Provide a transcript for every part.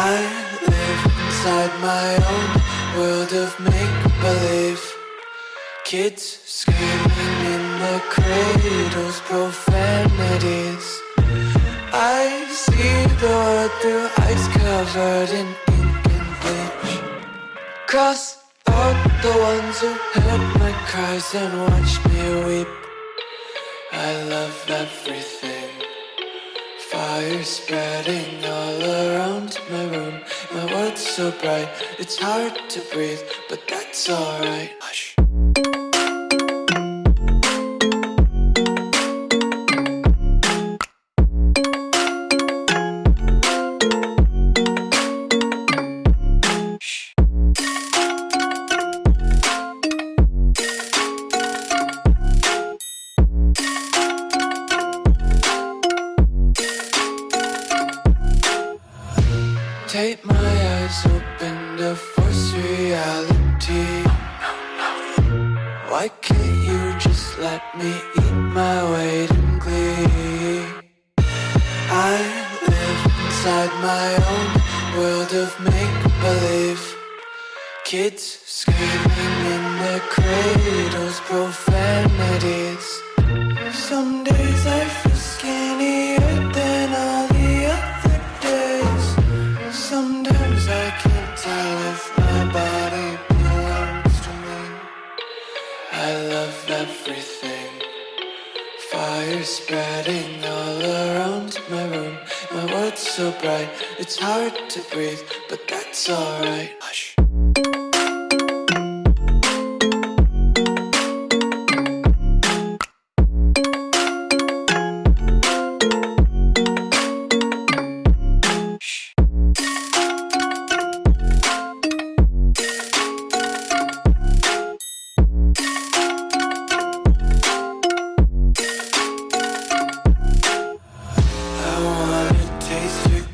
I live inside my own world of make-believe. Kids screaming in the cradles, profanities. I see the world through ice covered in ink and bleach. Cross out the ones who heard my cries and watched me weep. I love everything. Fire spreading all around my room. My world's so bright, it's hard to breathe, but that's alright. Hush. Take my eyes open to force reality. Why can't you just let me eat my weight in glee? I live inside my own world of make-believe. Kids screaming in their cradles, profanities. Some days I feel skinnier than all the other days. Sometimes I can't tell if my body belongs to me. I love everything. Fire spreading all around my room. My world's so bright, it's hard to breathe, but that's alright. Hush.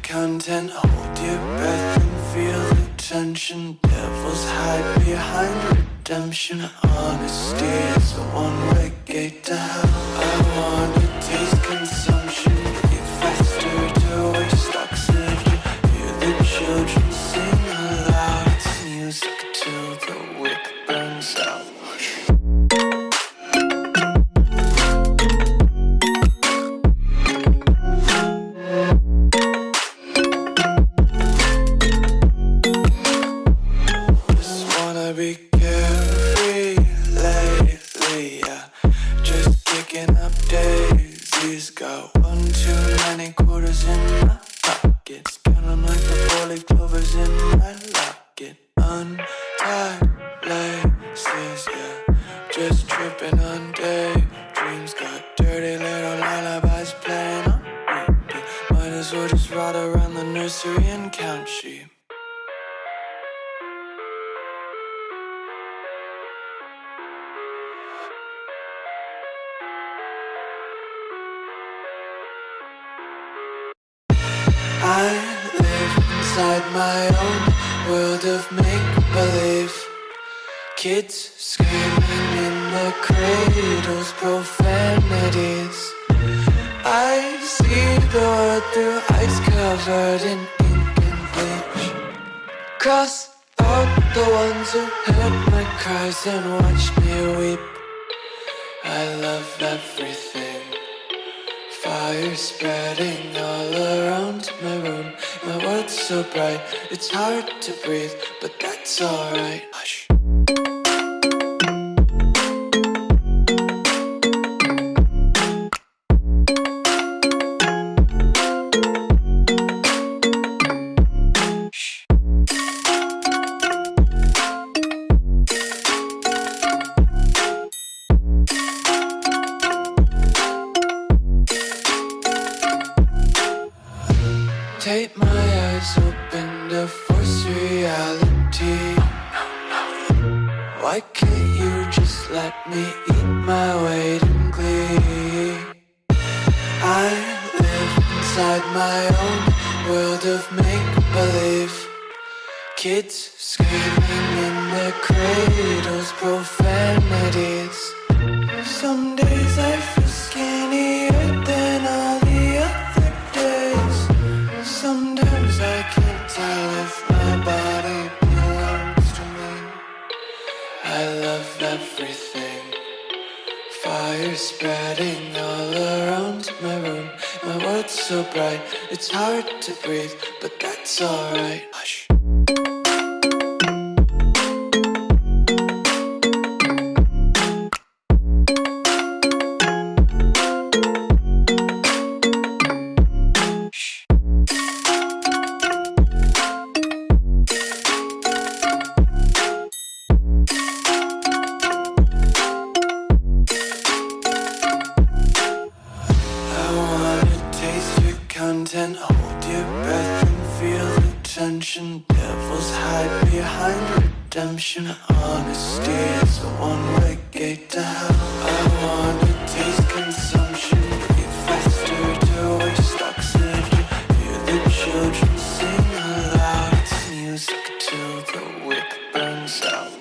Content, hold your breath and feel the tension. Devils hide behind redemption. Honesty is a one-way gate to hell. I wanna taste consumption. Breathe faster to waste oxygen. Hear the children sing aloud. It's music till the wick burns out. Be carefree lately, yeah. Just picking up daisies. Got 1 too many quarters in my pockets. Counting like the 4-leaf clovers in my locket. Untied laces, yeah. Just tripping on daydreams. Got dirty little lullabies playing on repeat. Might as well just ride around the nursery and count sheep. I live inside my own world of make-believe. Kids screaming in their cradles, profanities. I see the world through ice covered in ink and bleach. Cross out the ones who heard my cries and watched me weep. I love everything. Fire spreading all around my room. My world's so bright, it's hard to breathe, but that's alright. Hush. Take my eyes open to force reality. Why can't you just let me eat my weight in glee? I live inside my own world of make-believe. Kids screaming in their cradles, profanities. Some days I feel skinnier than all the other days. Sometimes I can't I live, my body belongs to me. I love everything. Fire spreading all around my room. My world's so bright, it's hard to breathe, but that's alright. Hush. Content, hold your breath and feel the tension. Devils hide behind redemption. Honesty is a one-way gate to hell. I wanna taste consumption. Breathe faster to waste oxygen. Hear the children sing aloud. It's music till the wick burns out.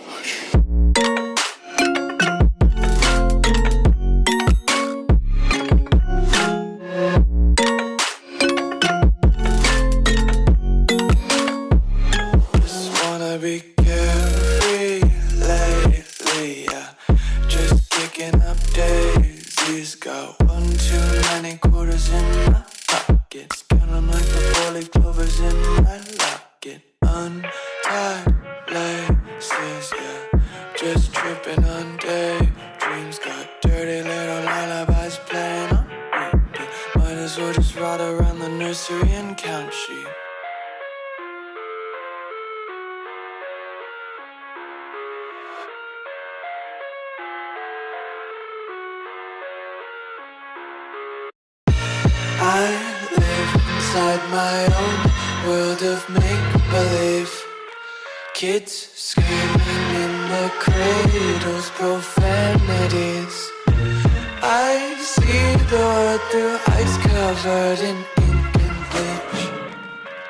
Bkrv lately, yeah. Just picking up daisies. Got one too many quarters in my pockets. Count 'em like the four-leaf clovers in my locket. Untied laces, yeah. Just tripping on daydreams. Got dirty little lullabies playing on repeat. Might as well just ride around the nursery and count sheep. I live inside my own world of make-believe. Kids screaming in their cradles, profanities. I see the world through eyes covered in ink and bleach.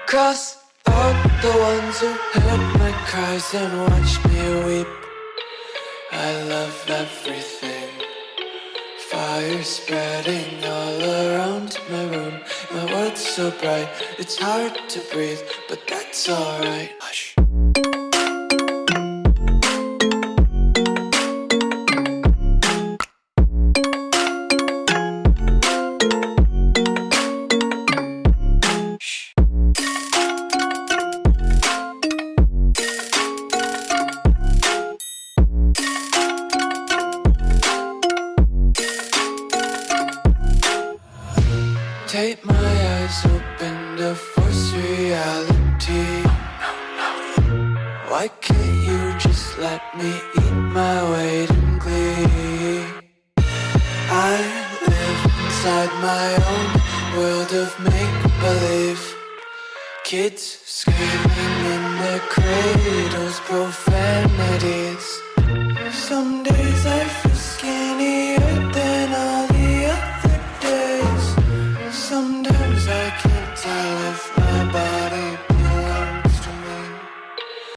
Cross out the ones who heard my cries and watched me weep. I love everything. Fire spreading all around my room. My world's so bright, it's hard to breathe, but that's alright. Hush. Take my eyes open to force reality. Why can't you just let me eat my weight in glee? I live inside my own world of make-believe. Kids screaming in their cradles, profanities.